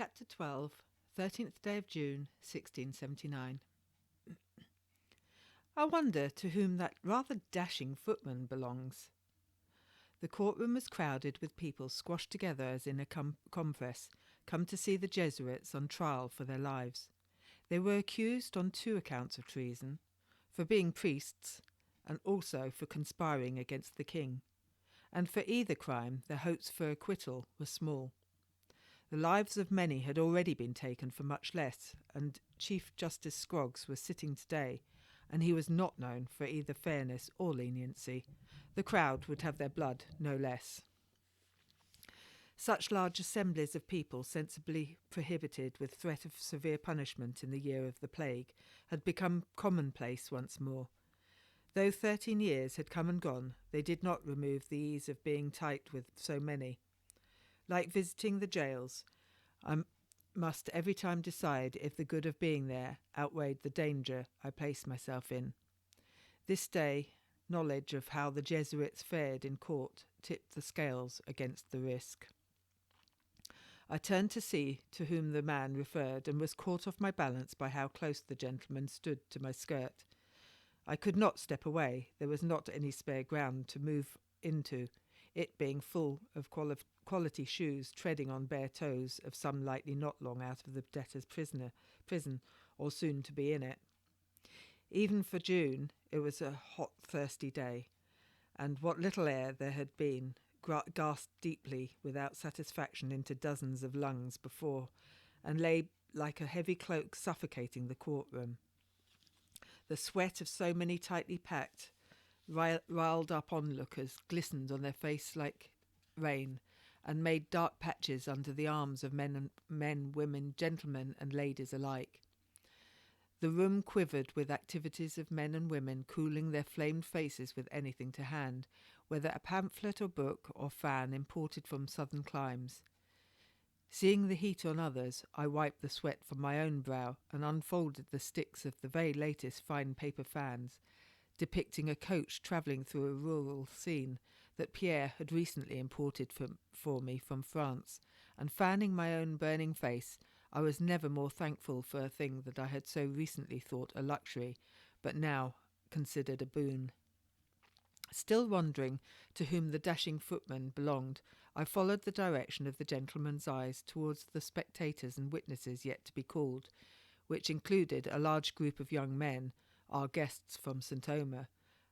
Chapter 12, 13th day of June, 1679. I wonder to whom that rather dashing footman belongs. The courtroom was crowded with people squashed together as in a compress, come to see the Jesuits on trial for their lives. They were accused on 2 accounts of treason, for being priests, and also for conspiring against the king. And for either crime their hopes for acquittal were small. The lives of many had already been taken for much less, and Chief Justice Scroggs was sitting today, and he was not known for either fairness or leniency. The crowd would have their blood, no less. Such large assemblies of people, sensibly prohibited with threat of severe punishment in the year of the plague, had become commonplace once more. Though 13 years had come and gone, they did not remove the ease of being tight with so many. Like visiting the jails, I must every time decide if the good of being there outweighed the danger I placed myself in. This day, knowledge of how the Jesuits fared in court tipped the scales against the risk. I turned to see to whom the man referred, and was caught off my balance by how close the gentleman stood to my skirt. I could not step away. There was not any spare ground to move into, it being full of quality shoes treading on bare toes of some likely not long out of the debtor's prison, or soon to be in it. Even for June, it was a hot, thirsty day, and what little air there had been gasped deeply without satisfaction into dozens of lungs before, and lay like a heavy cloak suffocating the courtroom. The sweat of so many tightly packed, riled up onlookers glistened on their face like rain, and made dark patches under the arms of men, women, gentlemen, and ladies alike. The room quivered with activities of men and women cooling their flamed faces with anything to hand, whether a pamphlet or book or fan imported from southern climes. Seeing the heat on others, I wiped the sweat from my own brow and unfolded the sticks of the very latest fine paper fans, depicting a coach travelling through a rural scene that Pierre had recently imported for me from France, and fanning my own burning face. I was never more thankful for a thing that I had so recently thought a luxury, but now considered a boon. Still wondering to whom the dashing footman belonged, I followed the direction of the gentleman's eyes towards the spectators and witnesses yet to be called, which included a large group of young men, our guests from St. Omer,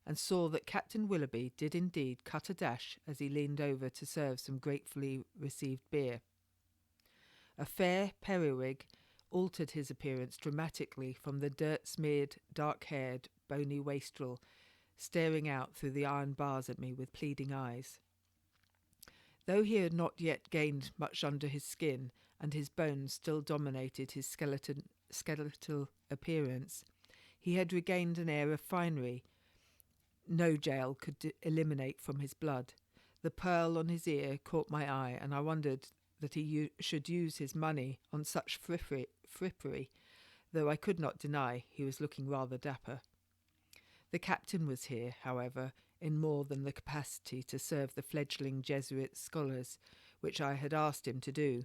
and saw that Captain Willoughby did indeed cut a dash as he leaned over to serve some gratefully received beer. A fair periwig altered his appearance dramatically from the dirt-smeared, dark-haired, bony wastrel staring out through the iron bars at me with pleading eyes. Though he had not yet gained much under his skin, and his bones still dominated his skeletal appearance, he had regained an air of finery no jail could eliminate from his blood. The pearl on his ear caught my eye, and I wondered that he should use his money on such frippery, though I could not deny he was looking rather dapper. The captain was here, however, in more than the capacity to serve the fledgling Jesuit scholars, which I had asked him to do.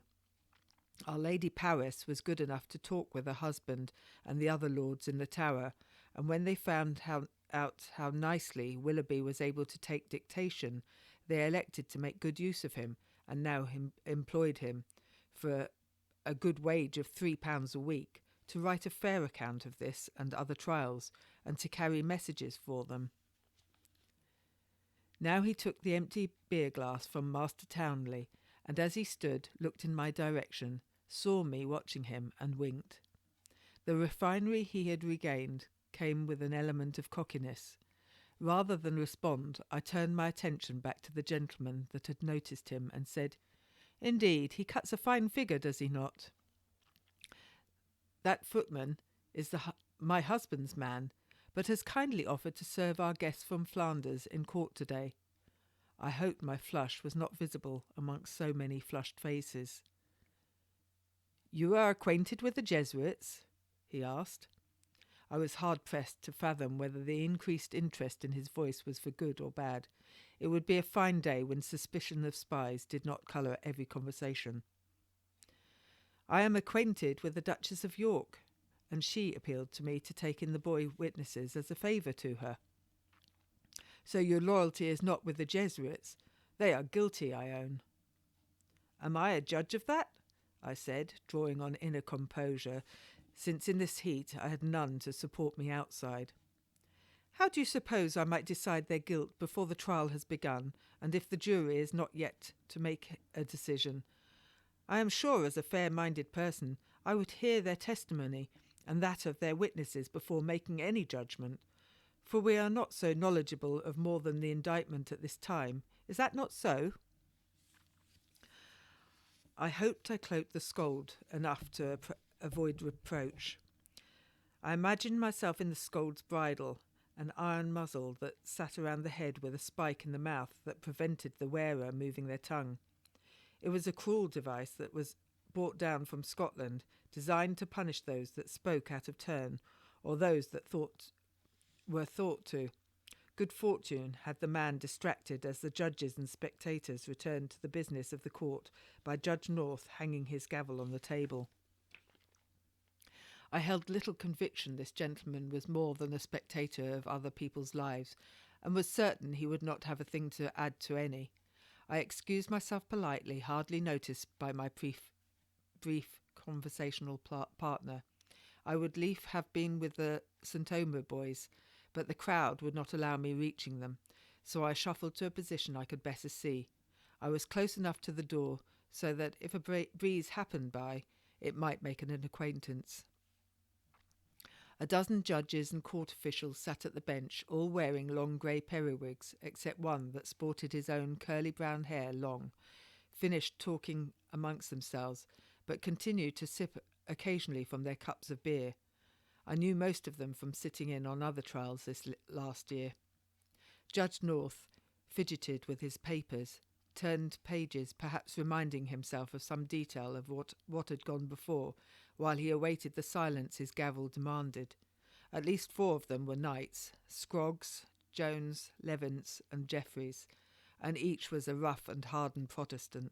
Our Lady Paris was good enough to talk with her husband and the other lords in the tower, and when they found out how nicely Willoughby was able to take dictation, they elected to make good use of him, and now employed him, for a good wage of £3 a week, to write a fair account of this and other trials, and to carry messages for them. Now he took the empty beer glass from Master Townley, and as he stood, looked in my direction, saw me watching him, and winked. The refinery he had regained came with an element of cockiness. Rather than respond, I turned my attention back to the gentleman that had noticed him, and said, "Indeed, he cuts a fine figure, does he not? That footman is my husband's man, but has kindly offered to serve our guests from Flanders in court today." I hoped my flush was not visible amongst so many flushed faces. "You are acquainted with the Jesuits?" he asked. I was hard-pressed to fathom whether the increased interest in his voice was for good or bad. It would be a fine day when suspicion of spies did not colour every conversation. I am acquainted with the Duchess of York, and she appealed to me to take in the boy witnesses as a favour to her. So your loyalty is not with the Jesuits. They are guilty, I own. Am I a judge of that? I said, drawing on inner composure, since in this heat I had none to support me outside. How do you suppose I might decide their guilt before the trial has begun, and if the jury is not yet to make a decision? I am sure, as a fair-minded person, I would hear their testimony and that of their witnesses before making any judgment, for we are not so knowledgeable of more than the indictment at this time. Is that not so? I hoped I cloaked the scold enough to avoid reproach. I imagined myself in the scold's bridle, an iron muzzle that sat around the head with a spike in the mouth that prevented the wearer moving their tongue. It was a cruel device that was brought down from Scotland, designed to punish those that spoke out of turn, or those that were thought to. Good fortune had the man distracted as the judges and spectators returned to the business of the court by Judge North hanging his gavel on the table. I held little conviction this gentleman was more than a spectator of other people's lives, and was certain he would not have a thing to add to any. I excused myself politely, hardly noticed by my brief conversational partner. I would lief have been with the St. Omer boys, but the crowd would not allow me reaching them, so I shuffled to a position I could better see. I was close enough to the door so that if a breeze happened by, it might make an acquaintance. A dozen judges and court officials sat at the bench, all wearing long grey periwigs, except one that sported his own curly brown hair long, finished talking amongst themselves, but continued to sip occasionally from their cups of beer. I knew most of them from sitting in on other trials this last year. Judge North fidgeted with his papers, turned pages, perhaps reminding himself of some detail of what had gone before, while he awaited the silence his gavel demanded. At least 4 of them were knights, Scroggs, Jones, Levins, and Jeffreys, and each was a rough and hardened Protestant.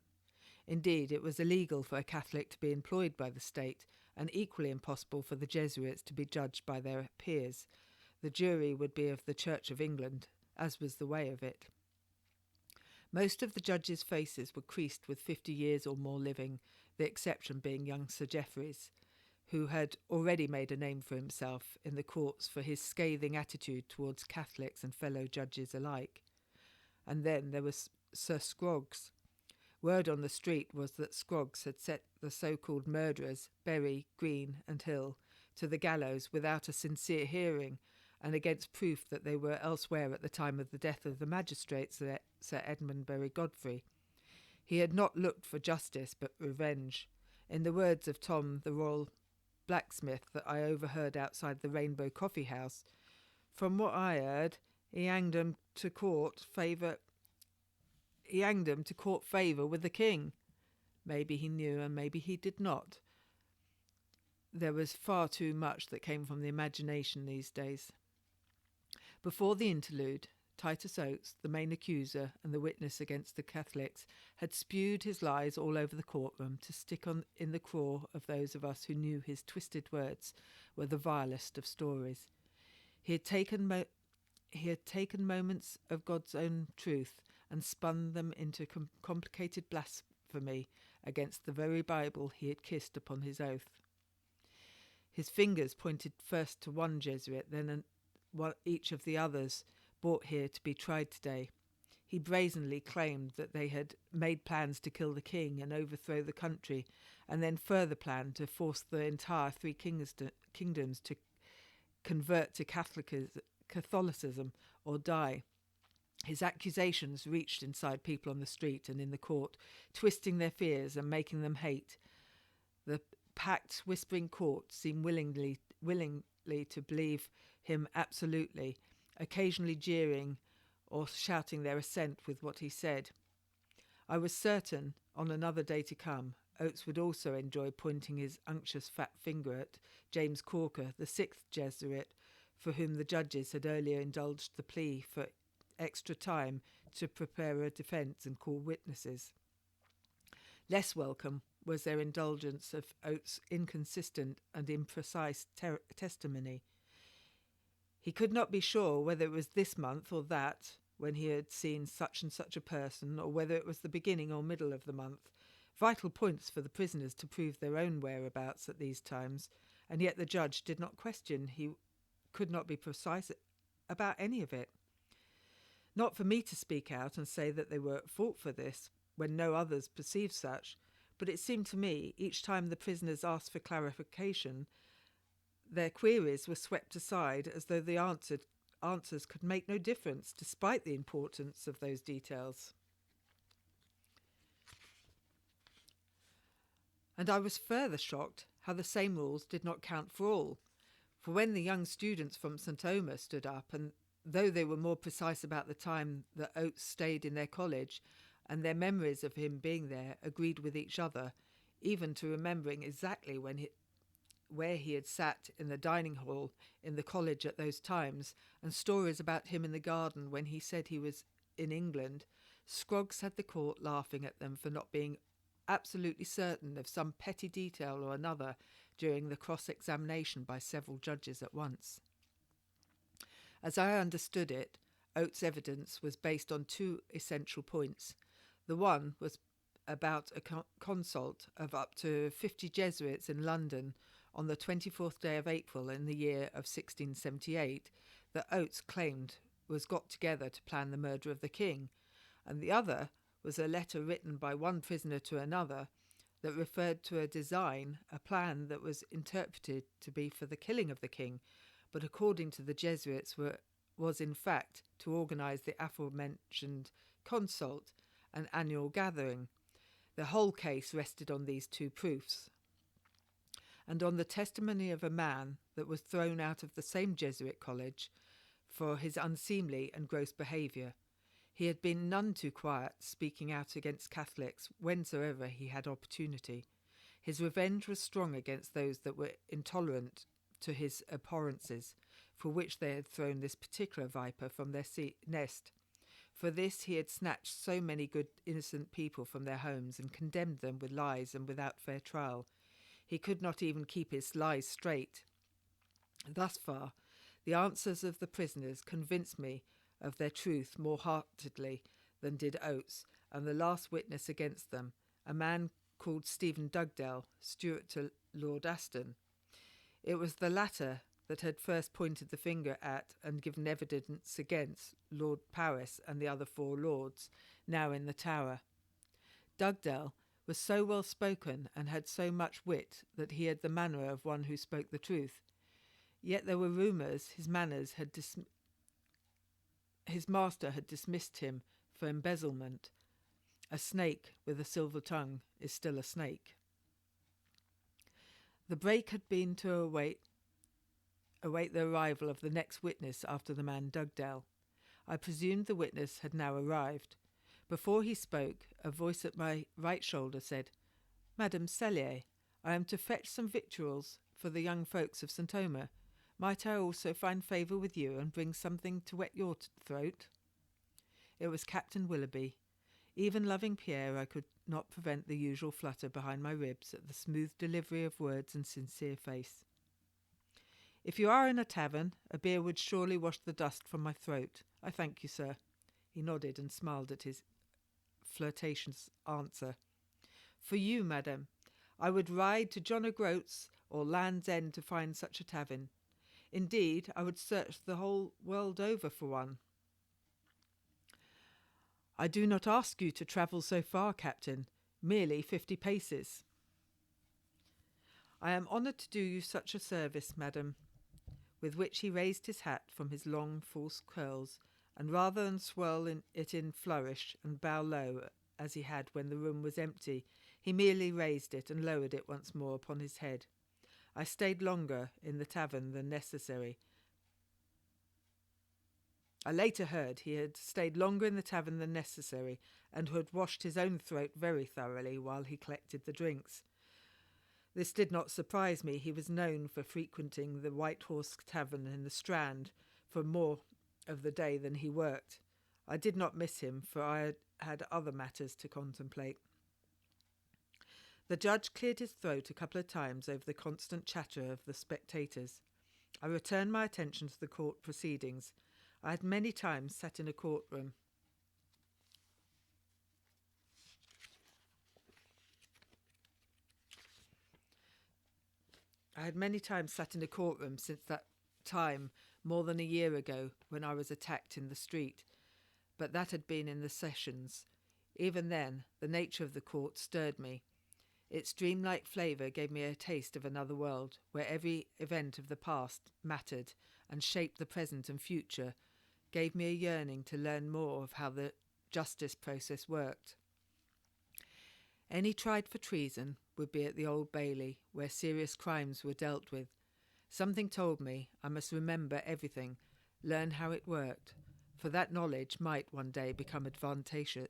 Indeed, it was illegal for a Catholic to be employed by the state, and equally impossible for the Jesuits to be judged by their peers. The jury would be of the Church of England, as was the way of it. Most of the judges' faces were creased with 50 years or more living, the exception being young Sir Jeffreys, who had already made a name for himself in the courts for his scathing attitude towards Catholics and fellow judges alike. And then there was Sir Scroggs. Word on the street was that Scroggs had set the so-called murderers, Berry, Green and Hill, to the gallows without a sincere hearing, and against proof that they were elsewhere at the time of the death of the magistrate Sir Edmund Berry Godfrey. He had not looked for justice but revenge. In the words of Tom, the royal blacksmith that I overheard outside the Rainbow Coffee House, from what I heard, he hanged 'em to court favour with the king. Maybe he knew and maybe he did not. There was far too much that came from the imagination these days. Before the interlude, Titus Oates, the main accuser and the witness against the Catholics, had spewed his lies all over the courtroom to stick in the craw of those of us who knew his twisted words were the vilest of stories. He had taken moments of God's own truth and spun them into complicated blasphemy against the very Bible he had kissed upon his oath. His fingers pointed first to one Jesuit, then each of the others brought here to be tried today. He brazenly claimed that they had made plans to kill the king and overthrow the country, and then further planned to force the entire 3 kingdoms to convert to Catholicism or die. His accusations reached inside people on the street and in the court, twisting their fears and making them hate. The packed, whispering court seemed willingly to believe him absolutely, occasionally jeering or shouting their assent with what he said. I was certain, on another day to come, Oates would also enjoy pointing his unctuous fat finger at James Corker, the 6th Jesuit, for whom the judges had earlier indulged the plea for extra time to prepare a defence and call witnesses. Less welcome was their indulgence of Oates' inconsistent and imprecise testimony. He could not be sure whether it was this month or that when he had seen such and such a person, or whether it was the beginning or middle of the month, vital points for the prisoners to prove their own whereabouts at these times, and yet the judge did not question. He could not be precise about any of it. Not for me to speak out and say that they were at fault for this, when no others perceived such, but it seemed to me, each time the prisoners asked for clarification, their queries were swept aside as though the answers could make no difference, despite the importance of those details. And I was further shocked how the same rules did not count for all. For when the young students from St. Omer stood up, and though they were more precise about the time that Oates stayed in their college, and their memories of him being there agreed with each other, even to remembering exactly where he had sat in the dining hall in the college at those times, and stories about him in the garden when he said he was in England, Scroggs had the court laughing at them for not being absolutely certain of some petty detail or another during the cross-examination by several judges at once. As I understood it, Oates' evidence was based on two essential points. The one was about a consult of up to 50 Jesuits in London on the 24th day of April in the year of 1678 that Oates claimed was got together to plan the murder of the king, and the other was a letter written by one prisoner to another that referred to a plan that was interpreted to be for the killing of the king, but according to the Jesuits was in fact to organise the aforementioned consult, an annual gathering. The whole case rested on these two proofs, and on the testimony of a man that was thrown out of the same Jesuit college for his unseemly and gross behaviour. He had been none too quiet, speaking out against Catholics whensoever he had opportunity. His revenge was strong against those that were intolerant to his abhorrences, for which they had thrown this particular viper from their nest. For this he had snatched so many good innocent people from their homes and condemned them with lies and without fair trial. He could not even keep his lies straight. Thus far, the answers of the prisoners convinced me of their truth more heartedly than did Oates, and the last witness against them, a man called Stephen Dugdale, steward to Lord Aston. It was the latter that had first pointed the finger at and given evidence against Lord Paris and the other four lords, now in the Tower. Dugdale was so well spoken and had so much wit that he had the manner of one who spoke the truth. Yet there were rumours his master had dismissed him for embezzlement. A snake with a silver tongue is still a snake. The break had been to await the arrival of the next witness after the man Dugdale. I presumed the witness had now arrived. Before he spoke, a voice at my right shoulder said, "Madame Cellier, I am to fetch some victuals for the young folks of St. Omer. Might I also find favour with you and bring something to wet your throat?" It was Captain Willoughby. Even loving Pierre, I could not prevent the usual flutter behind my ribs at the smooth delivery of words and sincere face. "If you are in a tavern, a beer would surely wash the dust from my throat. I thank you, sir." He nodded and smiled at his flirtatious answer. "For you, madam, I would ride to John O'Groats or Land's End to find such a tavern. Indeed, I would search the whole world over for one." "I do not ask you to travel so far, Captain, merely 50 paces. "I am honoured to do you such a service, madam," with which he raised his hat from his long false curls, and rather than swirl it in flourish and bow low as he had when the room was empty, he merely raised it and lowered it once more upon his head. I stayed longer in the tavern than necessary. I later heard he had stayed longer in the tavern than necessary, and had washed his own throat very thoroughly while he collected the drinks. This did not surprise me. He was known for frequenting the White Horse Tavern in the Strand for more of the day than he worked. I did not miss him, for I had other matters to contemplate. The judge cleared his throat a couple of times over the constant chatter of the spectators. I returned my attention to the court proceedings. I had many times sat in a courtroom. Since that time, more than a year ago, when I was attacked in the street, but that had been in the sessions. Even then, the nature of the court stirred me. Its dreamlike flavour gave me a taste of another world, where every event of the past mattered and shaped the present and future, gave me a yearning to learn more of how the justice process worked. Any tried for treason would be at the Old Bailey, where serious crimes were dealt with. Something told me I must remember everything, learn how it worked, for that knowledge might one day become advantageous.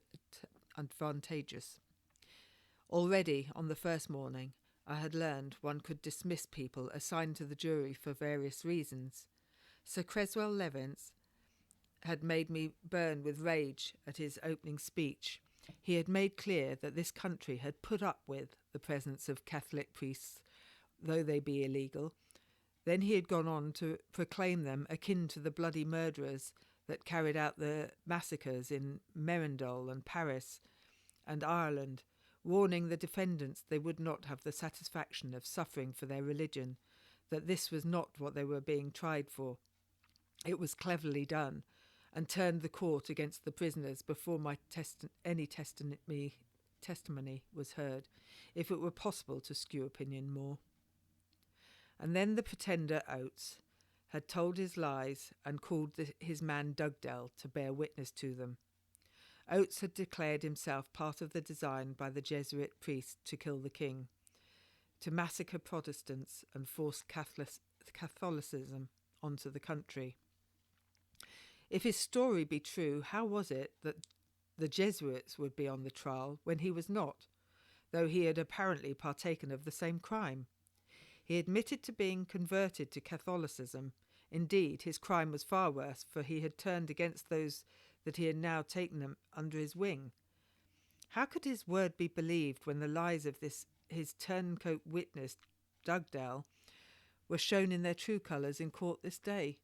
Already, on the first morning, I had learned one could dismiss people assigned to the jury for various reasons. Sir Creswell Levens had made me burn with rage at his opening speech. He had made clear that this country had put up with the presence of Catholic priests, though they be illegal. Then he had gone on to proclaim them akin to the bloody murderers that carried out the massacres in Merindol and Paris and Ireland, warning the defendants they would not have the satisfaction of suffering for their religion, that this was not what they were being tried for. It was cleverly done, and turned the court against the prisoners before my testimony was heard, if it were possible to skew opinion more. And then the pretender Oates had told his lies and called his man Dugdale to bear witness to them. Oates had declared himself part of the design by the Jesuit priest to kill the king, to massacre Protestants and force Catholicism onto the country. If his story be true, how was it that the Jesuits would be on the trial when he was not, though he had apparently partaken of the same crime? He admitted to being converted to Catholicism. Indeed, his crime was far worse, for he had turned against those that he had now taken them under his wing. How could his word be believed when the lies of his turncoat witness, Dugdale, were shown in their true colours in court this day?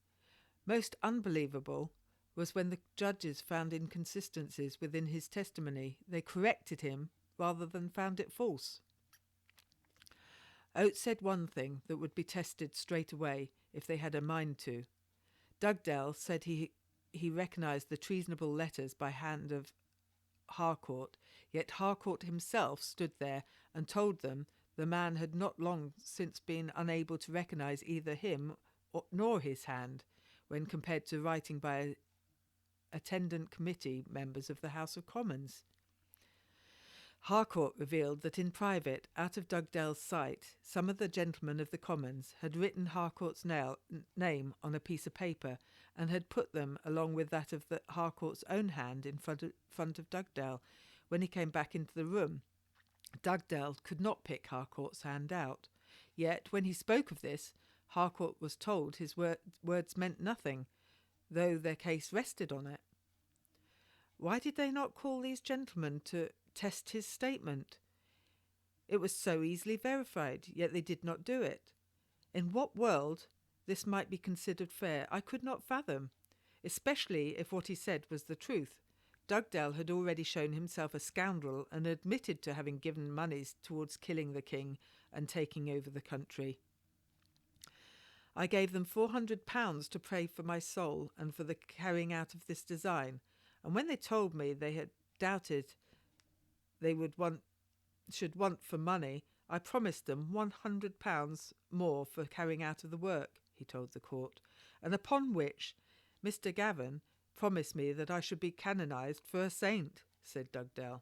Most unbelievable was when the judges found inconsistencies within his testimony. They corrected him rather than found it false. Oates said one thing that would be tested straight away if they had a mind to. Dugdale said he recognised the treasonable letters by hand of Harcourt, yet Harcourt himself stood there and told them the man had not long since been unable to recognise either him nor his hand, when compared to writing by attendant committee members of the House of Commons. Harcourt revealed that in private, out of Dugdale's sight, some of the gentlemen of the Commons had written Harcourt's name on a piece of paper and had put them along with that of Harcourt's own hand in front of Dugdale when he came back into the room. Dugdale could not pick Harcourt's hand out. Yet, when he spoke of this, Harcourt was told his words meant nothing, though their case rested on it. Why did they not call these gentlemen to test his statement? It was so easily verified, yet they did not do it. In what world this might be considered fair, I could not fathom, especially if what he said was the truth. Dugdale had already shown himself a scoundrel and admitted to having given monies towards killing the king and taking over the country. I gave them £400 to pray for my soul and for the carrying out of this design, and when they told me they had doubted they should want for money, I promised them £100 more for carrying out of the work, he told the court, and upon which Mr. Gavin promised me that I should be canonised for a saint, said Dugdale.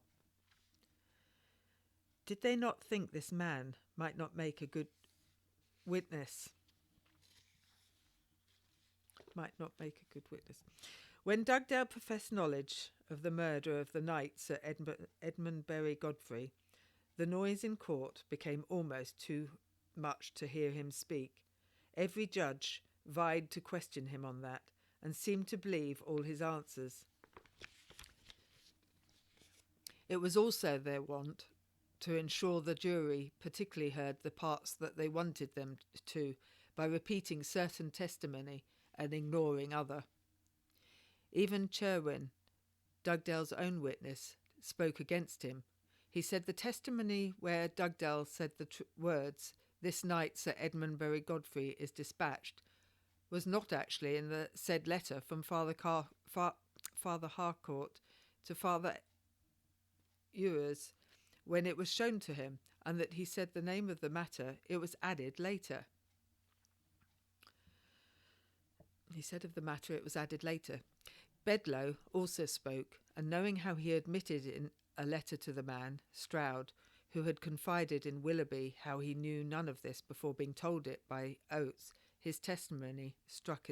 Did they not think this man might not make a good witness? When Dugdale professed knowledge of the murder of the knight Sir Edmundbury Godfrey, the noise in court became almost too much to hear him speak. Every judge vied to question him on that, and seemed to believe all his answers. It was also their wont to ensure the jury particularly heard the parts that they wanted them to by repeating certain testimony and ignoring other. Even Ch12, Dugdale's own witness, spoke against him. He said the testimony where Dugdale said the words, "This night Sir Edmundbury Godfrey is dispatched," was not actually in the said letter from Father Harcourt to Father Ewers when it was shown to him, and that he said the name of the matter, it was added later. He said of the matter it was added later. Bedloe also spoke, and knowing how he admitted in a letter to the man, Stroud, who had confided in Willoughby how he knew none of this before being told it by Oates, his testimony stuck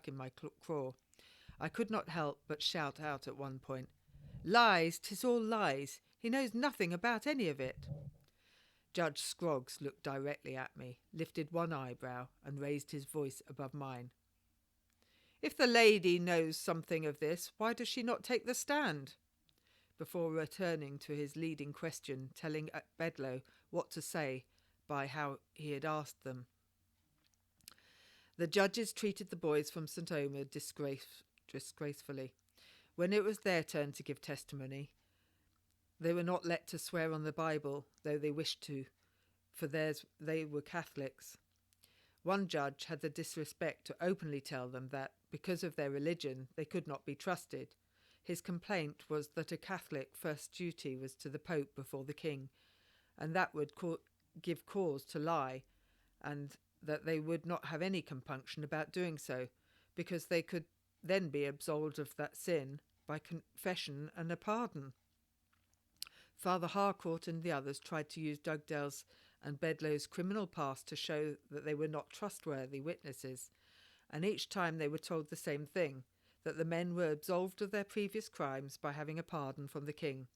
in my craw. I could not help but shout out at one point, "Lies! 'Tis all lies! He knows nothing about any of it!" Judge Scroggs looked directly at me, lifted one eyebrow, and raised his voice above mine. "If the lady knows something of this, why does she not take the stand?" Before returning to his leading question, telling Bedloe what to say by how he had asked them. The judges treated the boys from St. Omer disgracefully. When it was their turn to give testimony, they were not let to swear on the Bible, though they wished to, for they were Catholics. One judge had the disrespect to openly tell them that, because of their religion, they could not be trusted. His complaint was that a Catholic first duty was to the Pope before the King, and that would give cause to lie, and that they would not have any compunction about doing so, because they could then be absolved of that sin by confession and a pardon. Father Harcourt and the others tried to use Dugdale's and Bedloe's criminal past to show that they were not trustworthy witnesses, and each time they were told the same thing, that the men were absolved of their previous crimes by having a pardon from the King.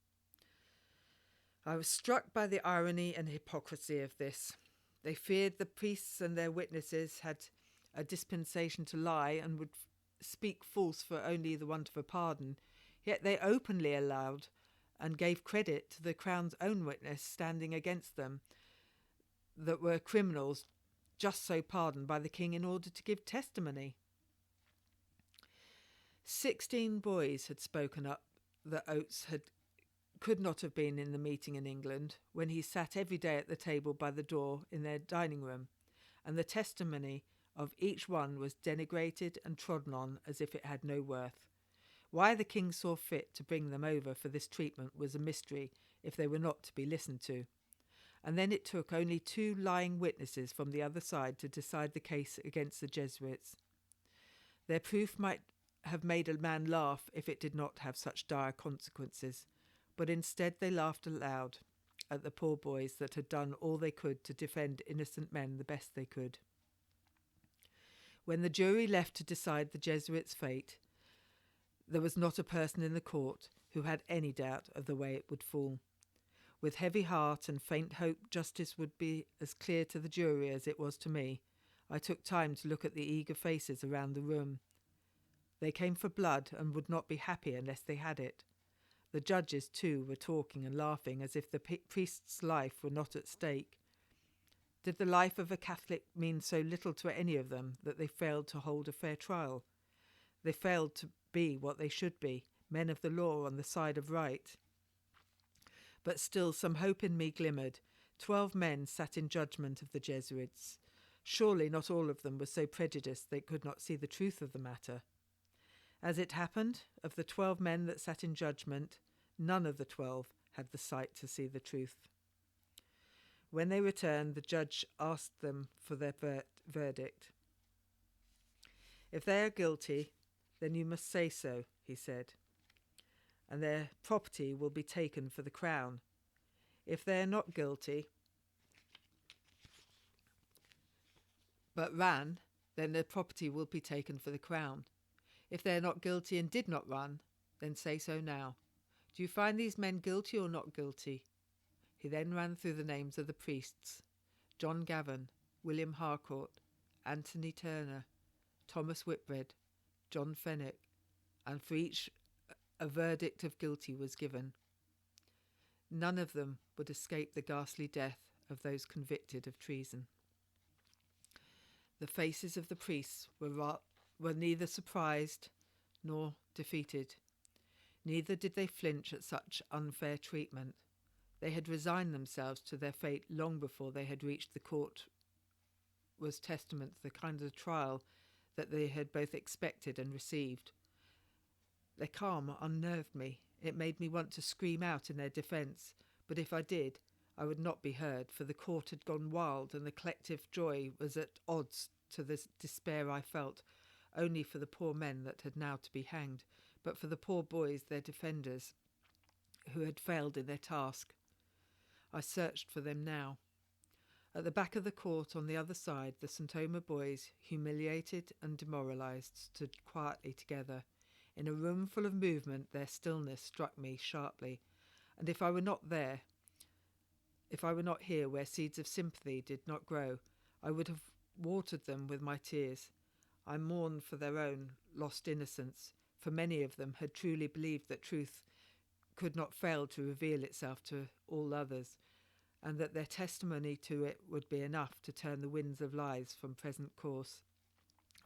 I was struck by the irony and hypocrisy of this. They feared the priests and their witnesses had a dispensation to lie and would speak false for only the want of a pardon, yet they openly allowed and gave credit to the Crown's own witness standing against them, that were criminals just so pardoned by the King in order to give testimony. 16 boys had spoken up that Oates could not have been in the meeting in England, when he sat every day at the table by the door in their dining room, and the testimony of each one was denigrated and trodden on as if it had no worth. Why the King saw fit to bring them over for this treatment was a mystery, if they were not to be listened to. And then it took only 2 lying witnesses from the other side to decide the case against the Jesuits. Their proof might have made a man laugh if it did not have such dire consequences, but instead they laughed aloud at the poor boys that had done all they could to defend innocent men the best they could. When the jury left to decide the Jesuits' fate, there was not a person in the court who had any doubt of the way it would fall. With heavy heart and faint hope justice would be as clear to the jury as it was to me, I took time to look at the eager faces around the room. They came for blood and would not be happy unless they had it. The judges, too, were talking and laughing as if the priest's life were not at stake. Did the life of a Catholic mean so little to any of them that they failed to hold a fair trial? They failed to be what they should be, men of the law on the side of right. But still some hope in me glimmered. 12 men sat in judgment of the Jesuits. Surely not all of them were so prejudiced they could not see the truth of the matter. As it happened, of the 12 men that sat in judgment, none of the 12 had the sight to see the truth. When they returned, the judge asked them for their verdict. "If they are guilty, then you must say so," he said, "and their property will be taken for the Crown. If they are not guilty, but ran, then their property will be taken for the Crown. If they are not guilty and did not run, then say so now. Do you find these men guilty or not guilty?" He then ran through the names of the priests: John Gavin, William Harcourt, Anthony Turner, Thomas Whitbread, John Fenwick, and for each a verdict of guilty was given. None of them would escape the ghastly death of those convicted of treason. The faces of the priests were neither surprised nor defeated. Neither did they flinch at such unfair treatment. They had resigned themselves to their fate long before they had reached the court. Was testament to the kind of trial that they had both expected and received. Their calm unnerved me. It made me want to scream out in their defence, but if I did, I would not be heard, for the court had gone wild and the collective joy was at odds to the despair I felt, only for the poor men that had now to be hanged, but for the poor boys, their defenders, who had failed in their task. I searched for them now. At the back of the court on the other side, the St. Omer boys, humiliated and demoralised, stood quietly together. In a room full of movement, their stillness struck me sharply, and if I were not here where seeds of sympathy did not grow, I would have watered them with my tears. I mourned for their own lost innocence, for many of them had truly believed that truth could not fail to reveal itself to all others, and that their testimony to it would be enough to turn the winds of lies from present course.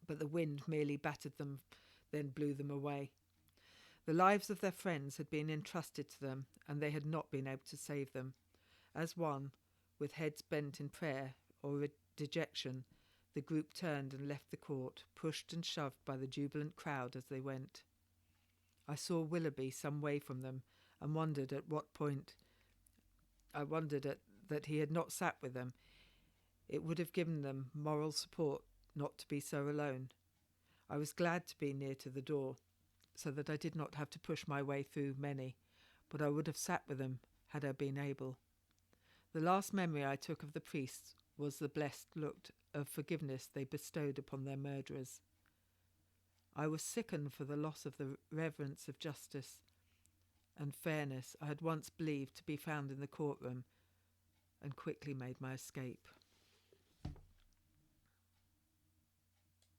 But the wind merely battered them, then blew them away. The lives of their friends had been entrusted to them, and they had not been able to save them. As one, with heads bent in prayer or dejection, the group turned and left the court, pushed and shoved by the jubilant crowd as they went. I saw Willoughby some way from them, and wondered at that he had not sat with them. It would have given them moral support not to be so alone. I was glad to be near to the door, so that I did not have to push my way through many, but I would have sat with them had I been able. The last memory I took of the priests was the blessed look of forgiveness they bestowed upon their murderers. I was sickened for the loss of the reverence of justice and fairness I had once believed to be found in the courtroom, and quickly made my escape.